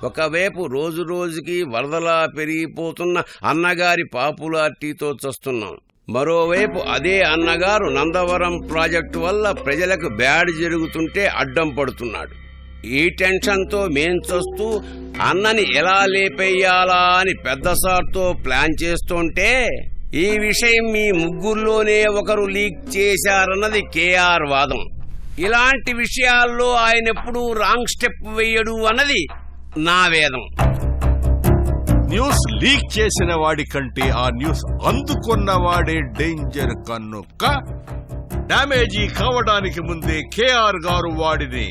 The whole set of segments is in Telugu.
ఒకవైపు రోజు రోజుకి వరదలా పెరిగిపోతున్న అన్నగారి పాపులారిటీతో చస్తున్నాం. మరోవైపు అదే అన్నగారు నందవరం ప్రాజెక్టు వల్ల ప్రజలకు బ్యాడ్ జరుగుతుంటే అడ్డం పడుతున్నాడు. ఈ టెన్షన్తో మేం చూస్తూ అన్నని ఎలా లేపేయాలా అని పెద్ద సార్తో ప్లాన్ చేస్తుంటే ఈ విషయం మీ ముగ్గురులోనే ఒకరు లీక్ చేశారన్నది కేఆర్ వాదం. ఇలాంటి విషయాల్లో ఆయన ఎప్పుడూ రాంగ్ స్టెప్ వేయడు అన్నది నా వేదం. న్యూస్ లీక్ చేసిన వాడి కంటే ఆ న్యూస్ అందుకున్నవాడే డేంజర్ కనుక డ్యామేజీ కావడానికి ముందే కేఆర్ గారు వాడిని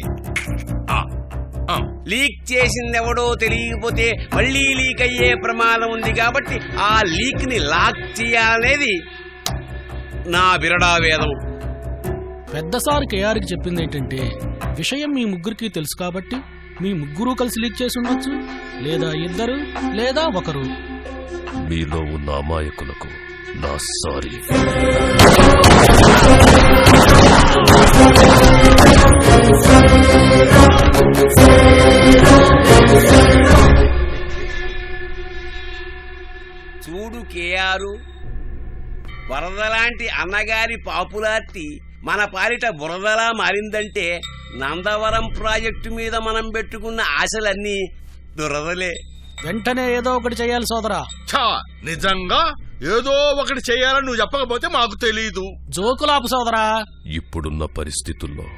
లీక్ చేసిందెవడో తెలియకపోతే మళ్లీ లీక్ అయ్యే ప్రమాదం ఉంది కాబట్టి ఆ లీక్ ని లాక్ చేయాలనేది నా బిరడా వేదం. పెద్ద సార్ కేఆర్కి చెప్పింది ఏంటంటే విషయం మీ ముగ్గురికి తెలుసు కాబట్టి మీ ముగ్గురు కలిసి లీక్ చేసి ఉండొచ్చు, లేదా ఇద్దరు లేదా ఒకరు. మీలో ఉన్న అమాయకులకు నా సారీ. చూడు కేఆర్, వరదలాంటి అన్నగారి పాపులారిటీ మన పాలిట బురదలా మారిందంటే నందవరం ప్రాజెక్టు మీద మనం పెట్టుకున్న ఆశలన్నీ దురదలే. వెంటనే ఏదో ఒకటి చేయాలి సోదరా. నిజంగా ఏదో ఒకటి చేయాలని నువ్వు చెప్పకపోతే మాకు తెలీదు. జోకులాపు సోదరా. ఇప్పుడున్న పరిస్థితుల్లో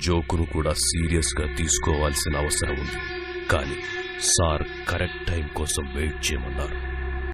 జోకును కూడా సీరియస్ గా తీసుకోవాల్సిన అవసరం ఉంది. కానీ సార్ కరెక్ట్ టైం కోసం వెయిట్ చేయమన్నారు.